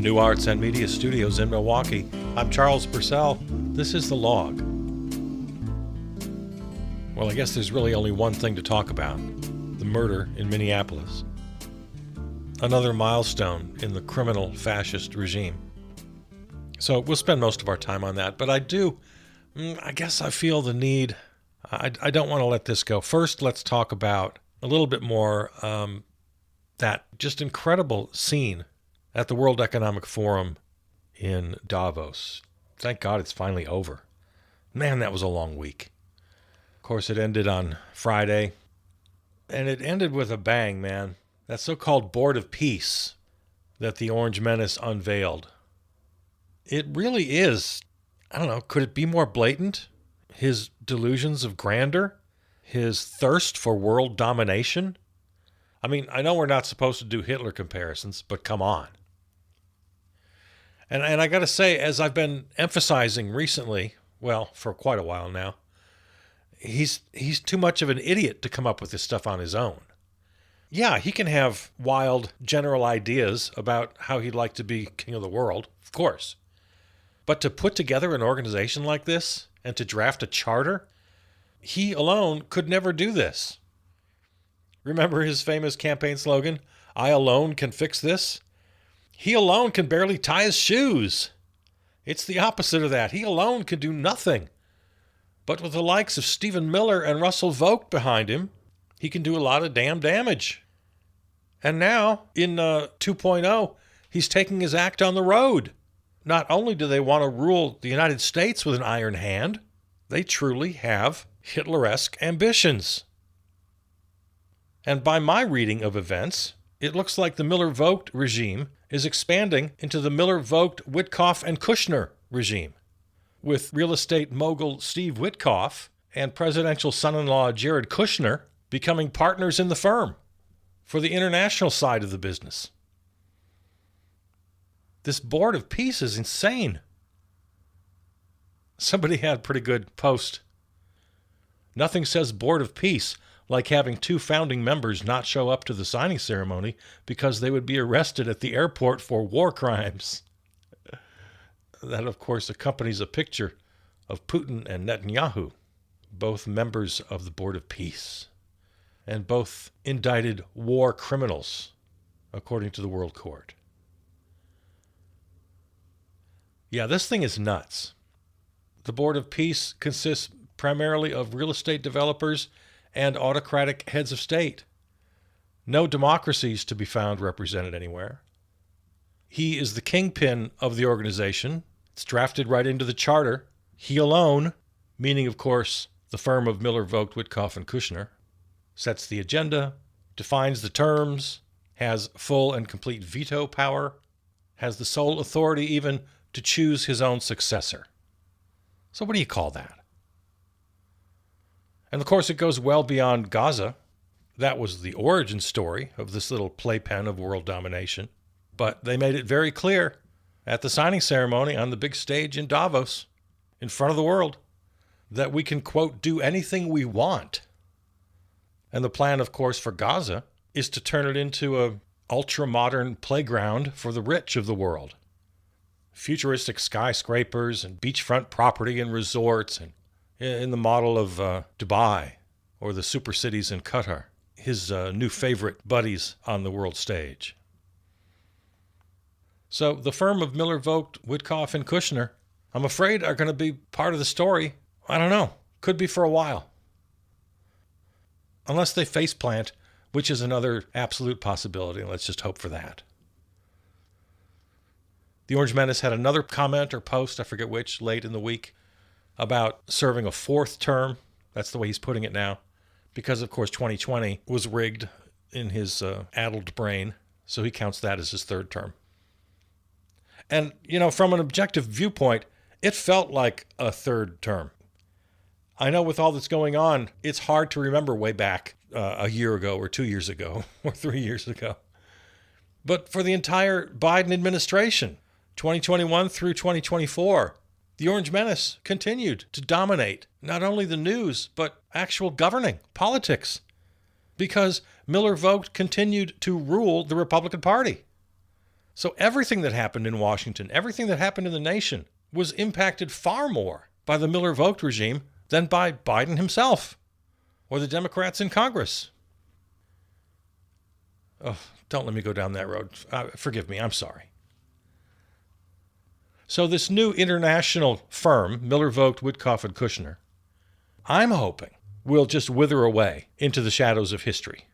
the New Arts and Media Studios in Milwaukee, I'm Charles Purcell. This is The Log. Well, I guess there's really only one thing to talk about: the murder in Minneapolis. Another milestone in the criminal fascist regime. So we'll spend most of our time on that, but I guess I feel the need. I don't want to let this go. First, let's talk about a little bit more that just incredible scene at the World Economic Forum in Davos. Thank God it's finally over. Man, that was a long week. Of course, it ended on Friday, and it ended with a bang, man. That so-called Board of Peace that the Orange Menace unveiled. It really is, I don't know, could it be more blatant? His delusions of grandeur? His thirst for world domination? I mean, I know we're not supposed to do Hitler comparisons, but come on. And I got to say, as I've been emphasizing recently, well, for quite a while now, he's too much of an idiot to come up with this stuff on his own. Yeah, he can have wild general ideas about how he'd like to be king of the world, of course. But to put together an organization like this and to draft a charter, he alone could never do this. Remember his famous campaign slogan, "I alone can fix this"? He alone can barely tie his shoes. It's the opposite of that. He alone can do nothing. But with the likes of Stephen Miller and Russell Vogt behind him, he can do a lot of damn damage. And now, in 2.0, he's taking his act on the road. Not only do they want to rule the United States with an iron hand, they truly have Hitler-esque ambitions. And by my reading of events, it looks like the Miller-Vogt regime is expanding into the Miller-Vogt, Witkoff, and Kushner regime, with real estate mogul Steve Witkoff and presidential son-in-law Jared Kushner becoming partners in the firm for the international side of the business. This Board of Peace is insane. Somebody had a pretty good post. Nothing says Board of Peace like having two founding members not show up to the signing ceremony because they would be arrested at the airport for war crimes. That, of course, accompanies a picture of Putin and Netanyahu, both members of the Board of Peace, and both indicted war criminals, according to the World Court. Yeah, this thing is nuts. The Board of Peace consists primarily of real estate developers and autocratic heads of state. No democracies to be found represented anywhere. He is the kingpin of the organization. It's drafted right into the charter. He alone, meaning, of course, the firm of Miller, Vogt, Witkoff, and Kushner, sets the agenda, defines the terms, has full and complete veto power, has the sole authority even to choose his own successor. So what do you call that? And of course, it goes well beyond Gaza. That was the origin story of this little playpen of world domination. But they made it very clear at the signing ceremony on the big stage in Davos, in front of the world, that we can, quote, do anything we want. And the plan, of course, for Gaza is to turn it into an ultra-modern playground for the rich of the world. Futuristic skyscrapers and beachfront property and resorts, and in the model of Dubai or the super cities in Qatar, his new favorite buddies on the world stage. So the firm of Miller, Vogt, Witkoff, and Kushner, I'm afraid, are going to be part of the story. I don't know. Could be for a while. Unless they faceplant, which is another absolute possibility, and let's just hope for that. The Orange Menace had another comment or post, I forget which, late in the week, about serving a fourth term. That's the way he's putting it now. Because, of course, 2020 was rigged in his addled brain, so he counts that as his third term. And, from an objective viewpoint, it felt like a third term. I know with all that's going on, it's hard to remember way back a year ago or 2 years ago or 3 years ago. But for the entire Biden administration, 2021 through 2024, the Orange Menace continued to dominate not only the news, but actual governing, politics, because Miller Vogt continued to rule the Republican Party. So everything that happened in Washington, everything that happened in the nation, was impacted far more by the Miller-Vogt regime than by Biden himself or the Democrats in Congress. Oh, don't let me go down that road. Forgive me, I'm sorry. So this new international firm, Miller-Vogt, Witkoff, and Kushner, I'm hoping will just wither away into the shadows of history.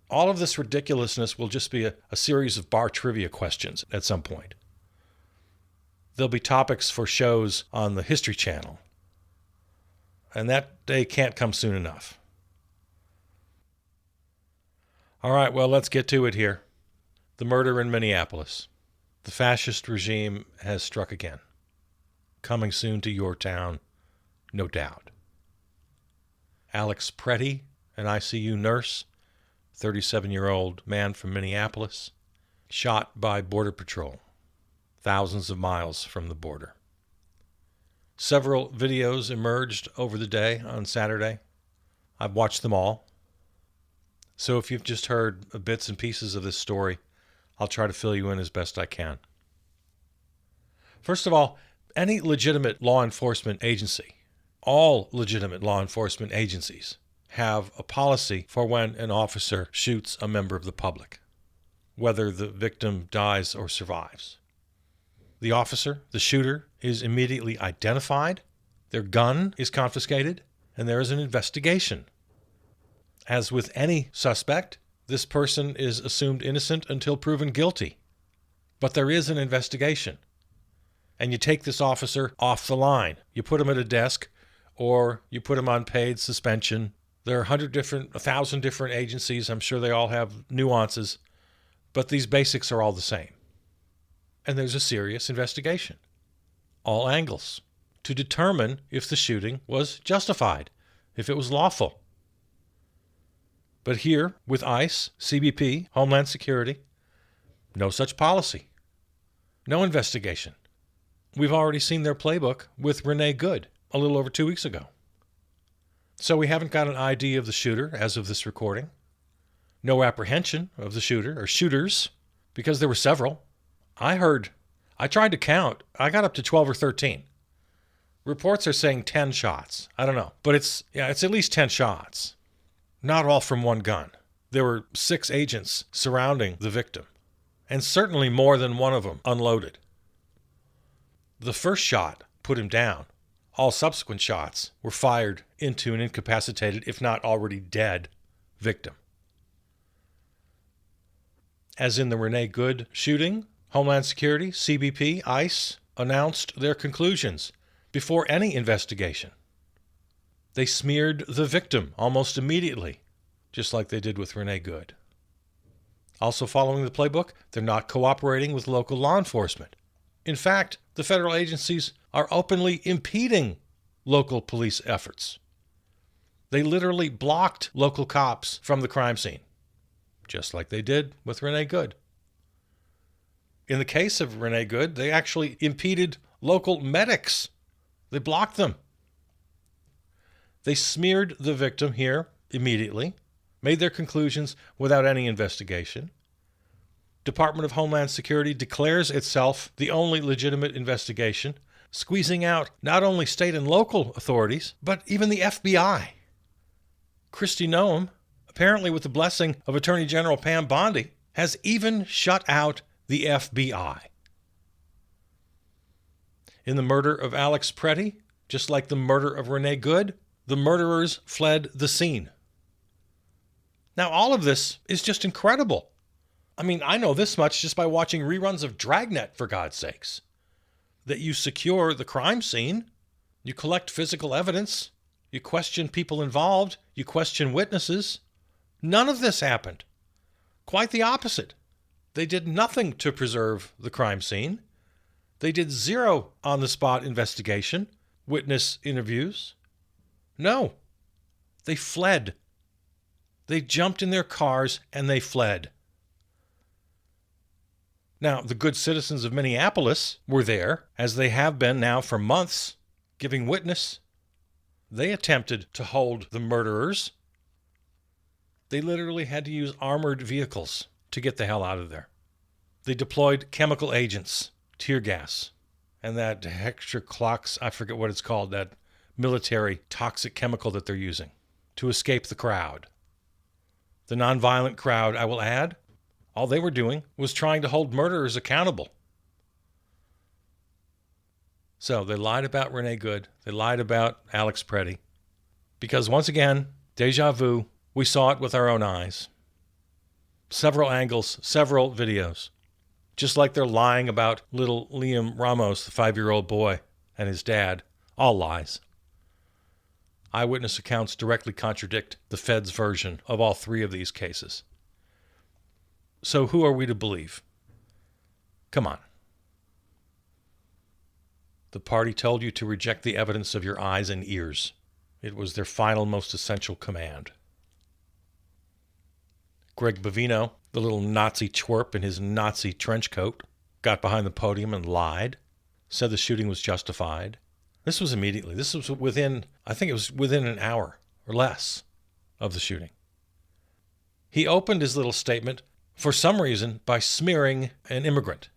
All of this ridiculousness will just be a series of bar trivia questions at some point. There'll be topics for shows on the History Channel. And that day can't come soon enough. All right, well, let's get to it here. The murder in Minneapolis. The fascist regime has struck again. Coming soon to your town, no doubt. Alex Pretty, an ICU nurse, 37-year-old man from Minneapolis, shot by Border Patrol, thousands of miles from the border. Several videos emerged over the day on Saturday. I've watched them all. So if you've just heard bits and pieces of this story, I'll try to fill you in as best I can. First of all, any legitimate law enforcement agency, all legitimate law enforcement agencies, have a policy for when an officer shoots a member of the public, whether the victim dies or survives. The officer, the shooter, is immediately identified, their gun is confiscated, and there is an investigation. As with any suspect, this person is assumed innocent until proven guilty. But there is an investigation. And you take this officer off the line. You put him at a desk, or you put him on paid suspension. There are 1,000 different agencies. I'm sure they all have nuances, but these basics are all the same. And there's a serious investigation, all angles, to determine if the shooting was justified, if it was lawful. But here, with ICE, CBP, Homeland Security, no such policy. No investigation. We've already seen their playbook with Renee Good a little over 2 weeks ago. So we haven't got an ID of the shooter as of this recording. No apprehension of the shooter or shooters, because there were several. I tried to count. I got up to 12 or 13. Reports are saying 10 shots. I don't know. But it's at least 10 shots. Not all from one gun. There were 6 agents surrounding the victim, and certainly more than one of them unloaded. The first shot put him down. All subsequent shots were fired into an incapacitated, if not already dead, victim. As in the Renee Good shooting, Homeland Security, CBP, ICE announced their conclusions before any investigation. They smeared the victim almost immediately, just like they did with Renee Good. Also following the playbook, they're not cooperating with local law enforcement. In fact, the federal agencies are openly impeding local police efforts. They literally blocked local cops from the crime scene, just like they did with Renee Good. In the case of Renee Good, they actually impeded local medics. They blocked them. They smeared the victim here immediately, made their conclusions without any investigation. Department of Homeland Security declares itself the only legitimate investigation, squeezing out not only state and local authorities, but even the FBI. Kristi Noem, apparently with the blessing of Attorney General Pam Bondi, has even shut out the FBI. In the murder of Alex Pretty, just like the murder of Renee Good, the murderers fled the scene. Now, all of this is just incredible. I mean, I know this much just by watching reruns of Dragnet, for God's sakes. That you secure the crime scene, you collect physical evidence, you question people involved, you question witnesses. None of this happened. Quite the opposite. They did nothing to preserve the crime scene. They did zero on-the-spot investigation, witness interviews. No, they fled. They jumped in their cars and they fled. Now, the good citizens of Minneapolis were there, as they have been now for months, giving witness. They attempted to hold the murderers. They literally had to use armored vehicles to get the hell out of there. They deployed chemical agents, tear gas, and that hexaclox, I forget what it's called, that military toxic chemical that they're using to escape the crowd. The nonviolent crowd, I will add, all they were doing was trying to hold murderers accountable. So they lied about Rene Good. They lied about Alex Preddy. Because once again, deja vu, we saw it with our own eyes. Several angles, several videos. Just like they're lying about little Liam Ramos, the 5-year-old boy, and his dad. All lies. Eyewitness accounts directly contradict the Fed's version of all three of these cases. So who are we to believe? Come on. The party told you to reject the evidence of your eyes and ears. It was their final, most essential command. Greg Bavino, the little Nazi twerp in his Nazi trench coat, got behind the podium and lied, said the shooting was justified. This was immediately. This was within, I think it was within an hour or less of the shooting. He opened his little statement, for some reason, by smearing an immigrant,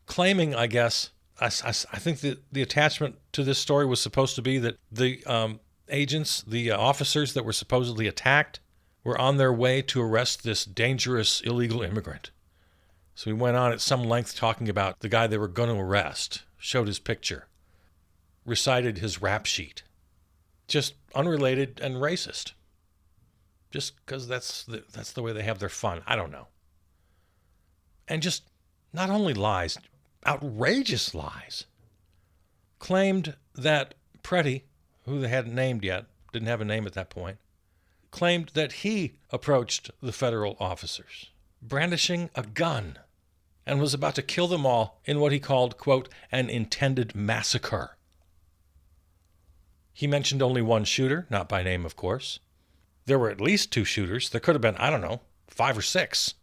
claiming, I guess, I think that the attachment to this story was supposed to be that the agents, the officers that were supposedly attacked, were on their way to arrest this dangerous illegal immigrant. So he went on at some length talking about the guy they were going to arrest, showed his picture, recited his rap sheet. Just unrelated and racist. Just because that's the way they have their fun. I don't know. And just not only lies, outrageous lies. Claimed that Preddy, who they hadn't named yet, didn't have a name at that point, claimed that he approached the federal officers, brandishing a gun, and was about to kill them all in what he called, quote, an intended massacre. He mentioned only one shooter, not by name, of course. There were at least 2 shooters. There could have been, 5 or 6.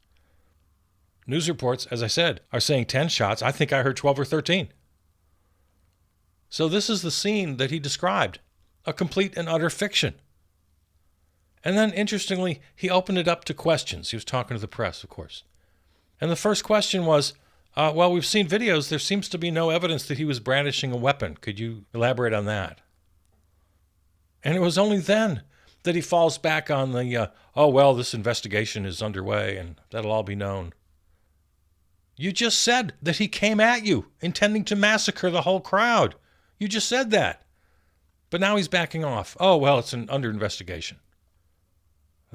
News reports, as I said, are saying 10 shots. I think I heard 12 or 13. So this is the scene that he described, a complete and utter fiction. And then, interestingly, he opened it up to questions. He was talking to the press, of course. And the first question was, well, we've seen videos. There seems to be no evidence that he was brandishing a weapon. Could you elaborate on that? And it was only then that he falls back on the, this investigation is underway and that'll all be known. You just said that he came at you, intending to massacre the whole crowd. You just said that. But now he's backing off. It's under investigation.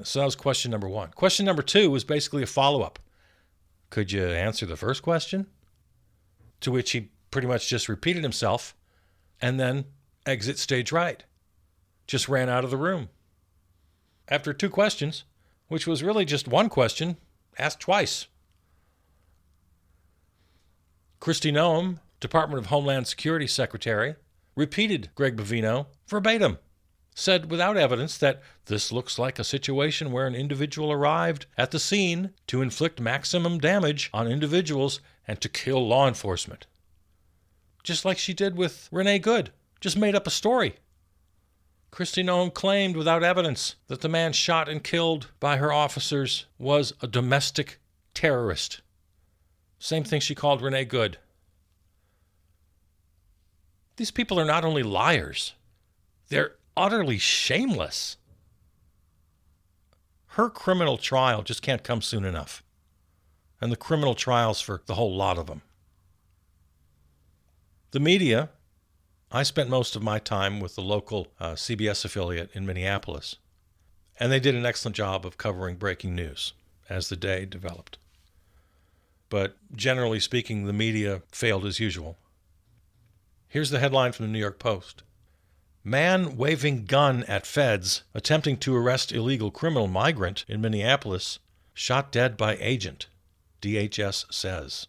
So that was question number 1. Question number 2 was basically a follow-up. Could you answer the first question? To which he pretty much just repeated himself and then exit stage right. Just ran out of the room. After 2 questions, which was really just one question, asked twice. Kristi Noem, Department of Homeland Security Secretary, repeated Greg Bavino verbatim. Said without evidence that this looks like a situation where an individual arrived at the scene to inflict maximum damage on individuals and to kill law enforcement. Just like she did with Rene Good. Just made up a story. Kristi Noem claimed without evidence that the man shot and killed by her officers was a domestic terrorist. Same thing she called Rene Good. These people are not only liars, they're utterly shameless. Her criminal trial just can't come soon enough. And the criminal trials for the whole lot of them. The media, I spent most of my time with the local CBS affiliate in Minneapolis, and they did an excellent job of covering breaking news as the day developed. But generally speaking, the media failed as usual. Here's the headline from the New York Post. Man waving gun at feds attempting to arrest illegal criminal migrant in Minneapolis shot dead by agent, DHS says.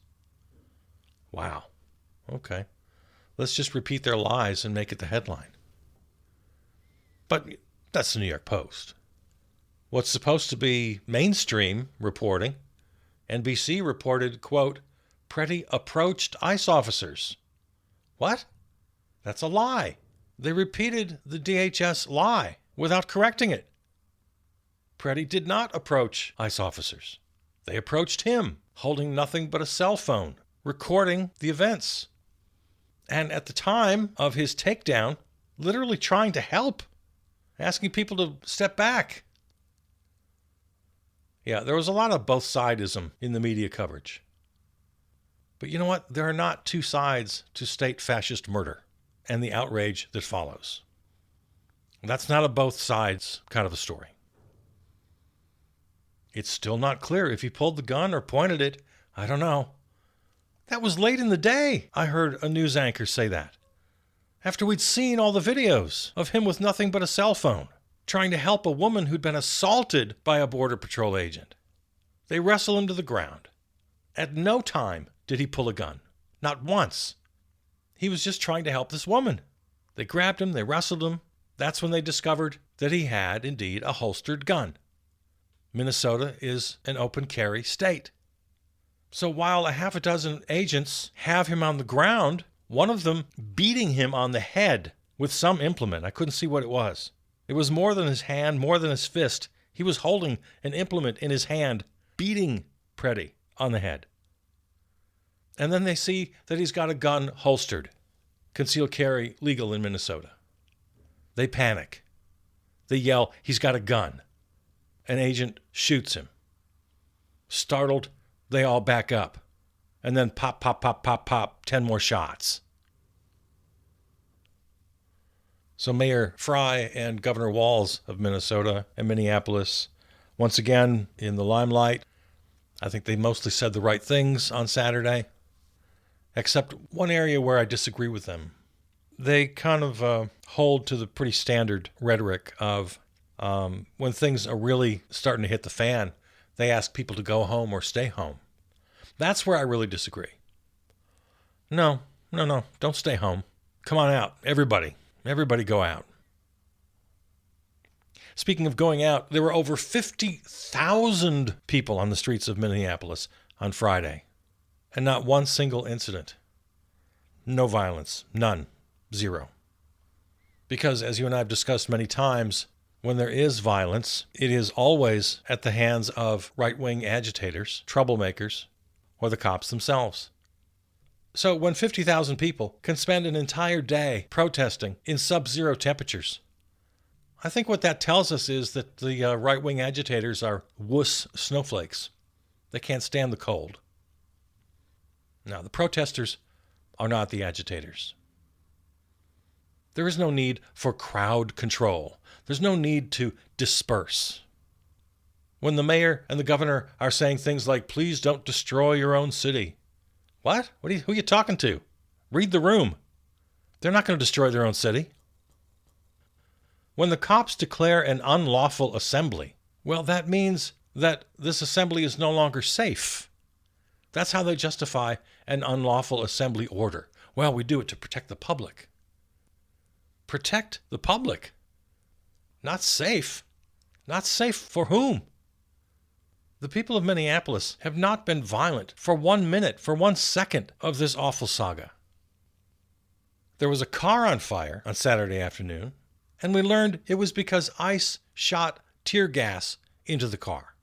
Wow. Okay. Let's just repeat their lies and make it the headline. But that's the New York Post. What's supposed to be mainstream reporting, NBC reported, quote, Preddy approached ICE officers. What? That's a lie. They repeated the DHS lie without correcting it. Preddy did not approach ICE officers. They approached him, holding nothing but a cell phone, recording the events. And at the time of his takedown, literally trying to help, asking people to step back. Yeah, there was a lot of both sidism in the media coverage. But you know what? There are not two sides to state fascist murder and the outrage that follows. That's not a both sides kind of a story. It's still not clear if he pulled the gun or pointed it. I don't know. That was late in the day, I heard a news anchor say that. After we'd seen all the videos of him with nothing but a cell phone, trying to help a woman who'd been assaulted by a Border Patrol agent. They wrestle him to the ground. At no time did he pull a gun. Not once. He was just trying to help this woman. They grabbed him, they wrestled him. That's when they discovered that he had, indeed, a holstered gun. Minnesota is an open carry state. So while a half a dozen agents have him on the ground, one of them beating him on the head with some implement. I couldn't see what it was. It was more than his hand, more than his fist. He was holding an implement in his hand, beating Preddy on the head. And then they see that he's got a gun holstered, concealed carry legal in Minnesota. They panic. They yell, "He's got a gun." An agent shoots him. Startled, they all back up. And then pop, pop, pop, pop, pop, 10 more shots. So Mayor Fry and Governor Walz of Minnesota and Minneapolis, once again in the limelight. I think they mostly said the right things on Saturday, except one area where I disagree with them. They kind of hold to the pretty standard rhetoric of when things are really starting to hit the fan, they ask people to go home or stay home. That's where I really disagree. No, don't stay home. Come on out, everybody. Everybody go out. Speaking of going out, there were over 50,000 people on the streets of Minneapolis on Friday, and not one single incident. No violence. None. Zero. Because, as you and I have discussed many times, when there is violence, it is always at the hands of right-wing agitators, troublemakers, or the cops themselves. So when 50,000 people can spend an entire day protesting in sub-zero temperatures, I think what that tells us is that the right-wing agitators are wuss snowflakes. They can't stand the cold. Now, the protesters are not the agitators. There is no need for crowd control. There's no need to disperse. When the mayor and the governor are saying things like, "Please don't destroy your own city." What? Who are you talking to? Read the room. They're not going to destroy their own city. When the cops declare an unlawful assembly, well, that means that this assembly is no longer safe. That's how they justify an unlawful assembly order. Well, we do it to protect the public. Protect the public. Not safe. Not safe for whom? The people of Minneapolis have not been violent for 1 minute, for 1 second of this awful saga. There was a car on fire on Saturday afternoon, and we learned it was because ICE shot tear gas into the car.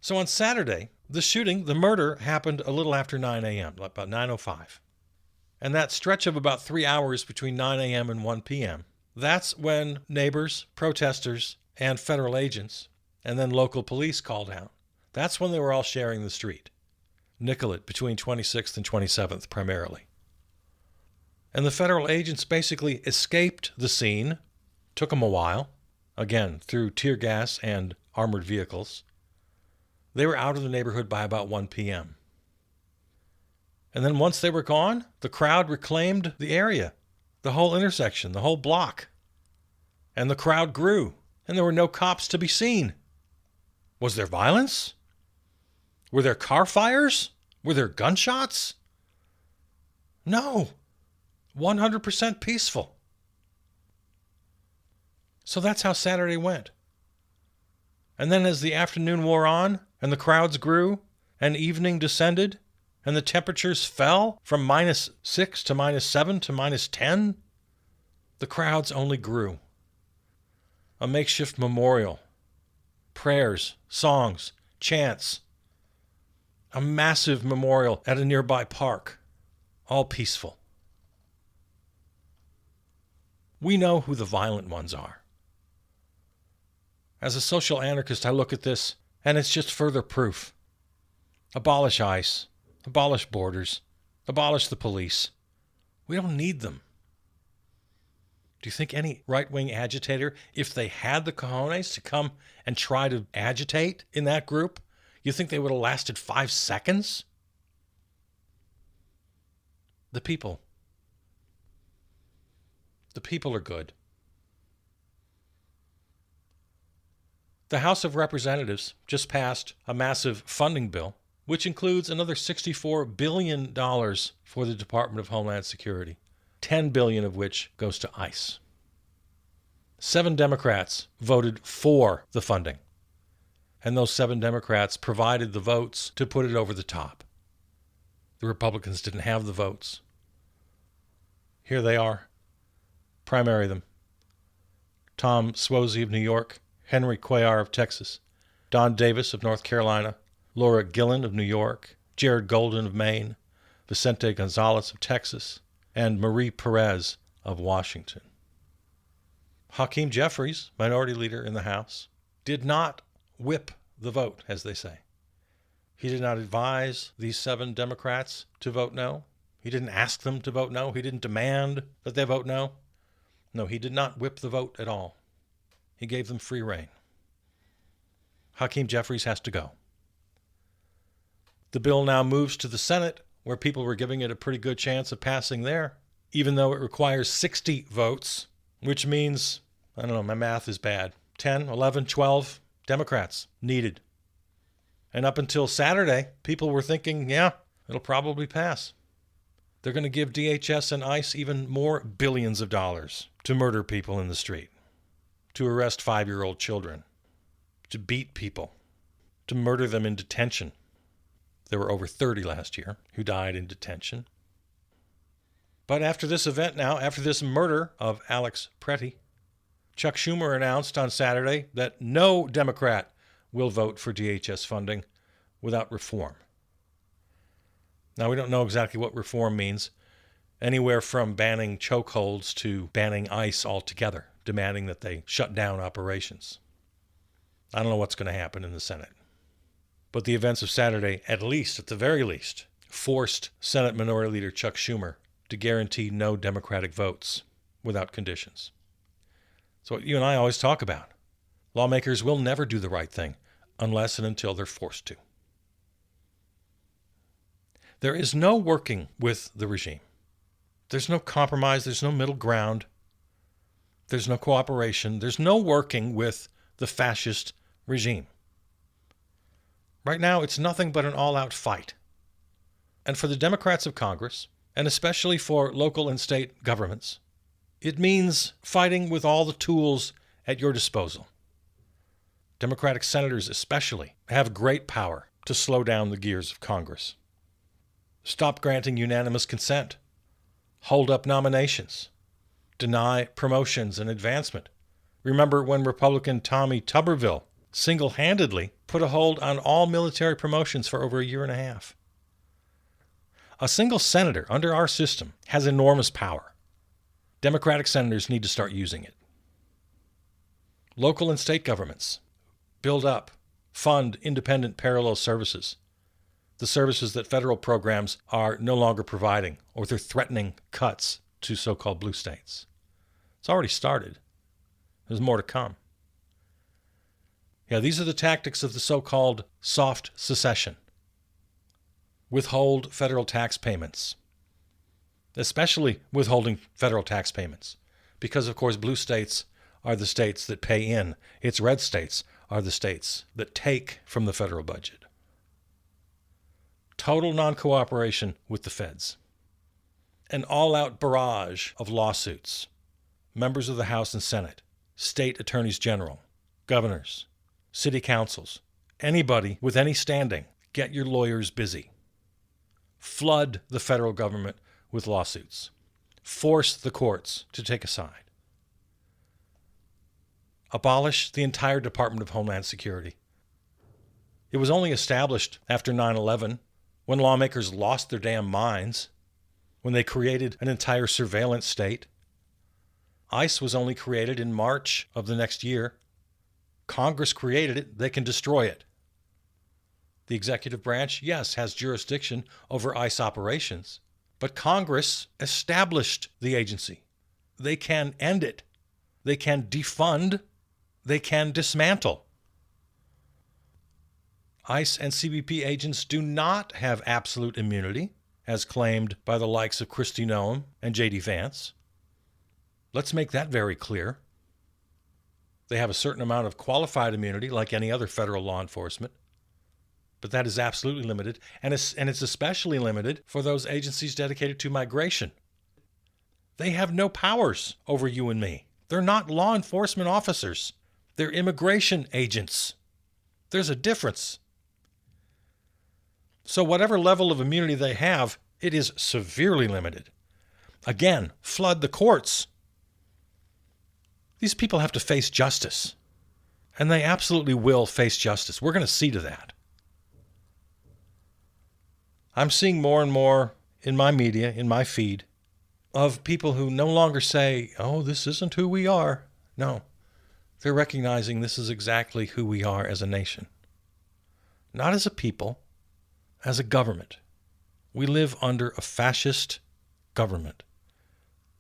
So on Saturday, the murder happened a little after 9 a.m., about 9:05. And that stretch of about 3 hours between 9 a.m. and 1 p.m., that's when neighbors, protesters, and federal agents, and then local police called out. That's when they were all sharing the street. Nicollet between 26th and 27th primarily. And the federal agents basically escaped the scene. Took them a while, again, through tear gas and armored vehicles. They were out of the neighborhood by about 1 p.m. And then once they were gone, the crowd reclaimed the area, the whole intersection, the whole block. And the crowd grew, and there were no cops to be seen. Was there violence? Were there car fires? Were there gunshots? No. 100% peaceful. So that's how Saturday went. And then as the afternoon wore on, and the crowds grew, and evening descended, and the temperatures fell from -6 to -7 to -10, the crowds only grew. A makeshift memorial prayers, songs, chants, a massive memorial at a nearby park, all peaceful. We know who the violent ones are. As a social anarchist, I look at this, and it's just further proof. Abolish ICE, abolish borders, abolish the police. We don't need them. Do you think any right-wing agitator, if they had the cojones to come and try to agitate in that group, you think they would have lasted 5 seconds? The people are good. The House of Representatives just passed a massive funding bill, which includes another $64 billion for the Department of Homeland Security, $10 billion of which goes to ICE. 7 Democrats voted for the funding, and those 7 Democrats provided the votes to put it over the top. The Republicans didn't have the votes. Here they are. Primary them. Tom Suozzi of New York, Henry Cuellar of Texas, Don Davis of North Carolina, Laura Gillen of New York, Jared Golden of Maine, Vicente Gonzalez of Texas, and Marie Perez of Washington. Hakeem Jeffries, minority leader in the House, did not whip the vote, as they say. He did not advise these 7 Democrats to vote no. He didn't ask them to vote no. He didn't demand that they vote no. No, he did not whip the vote at all. He gave them free rein. Hakeem Jeffries has to go. The bill now moves to the Senate, where people were giving it a pretty good chance of passing there, even though it requires 60 votes, which means, I don't know, my math is bad, 10, 11, 12 Democrats needed. And up until Saturday, people were thinking, yeah, it'll probably pass. They're going to give DHS and ICE even more billions of dollars to murder people in the street, to arrest 5-year-old children, to beat people, to murder them in detention. There were over 30 last year who died in detention. But after this event now, after this murder of Alex Pretty, Chuck Schumer announced on Saturday that no Democrat will vote for DHS funding without reform. Now, we don't know exactly what reform means. Anywhere from banning chokeholds to banning ICE altogether, demanding that they shut down operations. I don't know what's going to happen in the Senate. But the events of Saturday, at the very least, forced Senate Minority Leader Chuck Schumer to guarantee no Democratic votes without conditions. So what you and I always talk about. Lawmakers will never do the right thing unless and until they're forced to. There is no working with the regime. There's no compromise. There's no middle ground. There's no cooperation. There's no working with the fascist regime. Right now, it's nothing but an all-out fight. And for the Democrats of Congress, and especially for local and state governments, it means fighting with all the tools at your disposal. Democratic senators especially have great power to slow down the gears of Congress. Stop granting unanimous consent. Hold up nominations. Deny promotions and advancement. Remember when Republican Tommy Tuberville single-handedly put a hold on all military promotions for over a year and a half. A single senator under our system has enormous power. Democratic senators need to start using it. Local and state governments build up, fund independent parallel services, the services that federal programs are no longer providing, or they're threatening cuts to so-called blue states. It's already started. There's more to come. Yeah, these are the tactics of the so-called soft secession. Withhold federal tax payments, especially withholding federal tax payments, because, of course, blue states are the states that pay in. Its red states are the states that take from the federal budget. Total non-cooperation with the feds. An all-out barrage of lawsuits. Members of the House and Senate, state attorneys general, governors, city councils, anybody with any standing, get your lawyers busy. Flood the federal government with lawsuits. Force the courts to take a side. abolish the entire Department of Homeland Security. It was only established after 9/11, when lawmakers lost their damn minds, when they created an entire surveillance state. ICE was only created in March of the next year. Congress created it, they can destroy it. The executive branch, yes, has jurisdiction over ICE operations, but Congress established the agency. They can end it. They can defund. They can dismantle. ICE and CBP agents do not have absolute immunity, as claimed by the likes of Kristi Noem and J.D. Vance. Let's make that very clear. They have a certain amount of qualified immunity, like any other federal law enforcement, but that is absolutely limited, and it's especially limited for those agencies dedicated to migration. They have no powers over you and me. They're not law enforcement officers. They're immigration agents. There's a difference. So whatever level of immunity they have, it is severely limited. Again, flood the courts. These people have to face justice, and they absolutely will face justice. We're going to see to that. I'm seeing more and more in my media, in my feed, of people who no longer say, oh, this isn't who we are. No, they're recognizing this is exactly who we are as a nation. Not as a people, as a government. We live under a fascist government.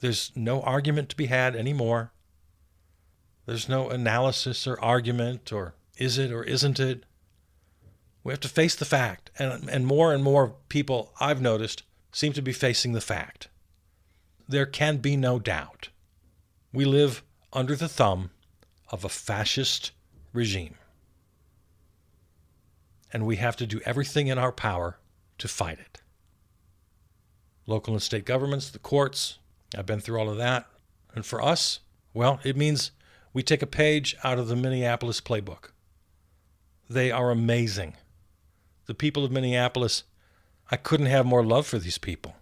There's no argument to be had anymore. There's no analysis or argument or is it or isn't it. We have to face the fact. And more people I've noticed seem to be facing the fact. There can be no doubt. We live under the thumb of a fascist regime. And we have to do everything in our power to fight it. Local and state governments, the courts, I've been through all of that. And for us, well, it means we take a page out of the Minneapolis playbook. They are amazing. The people of Minneapolis, I couldn't have more love for these people.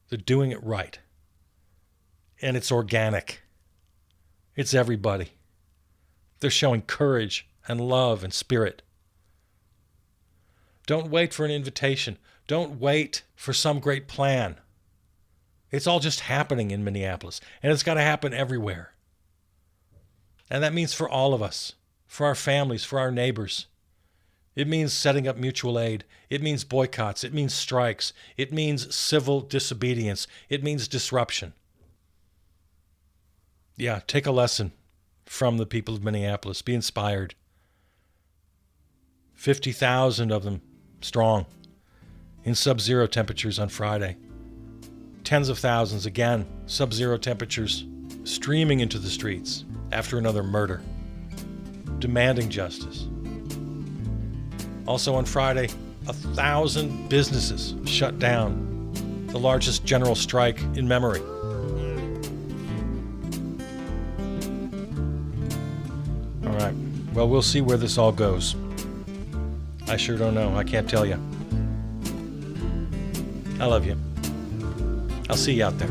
They're doing it right. And it's organic. It's everybody. They're showing courage and love and spirit. Don't wait for an invitation. Don't wait for some great plan. It's all just happening in Minneapolis, and it's got to happen everywhere. And that means for all of us, for our families, for our neighbors. It means setting up mutual aid. It means boycotts. It means strikes. It means civil disobedience. It means disruption. Yeah, take a lesson from the people of Minneapolis. Be inspired. 50,000 of them strong in sub-zero temperatures on Friday. Tens of thousands, again, sub-zero temperatures, streaming into the streets after another murder, demanding justice. Also on Friday, 1,000 businesses shut down, the largest general strike in memory. All right, well, we'll see where this all goes. I sure don't know. I can't tell you. I love you. I'll see you out there.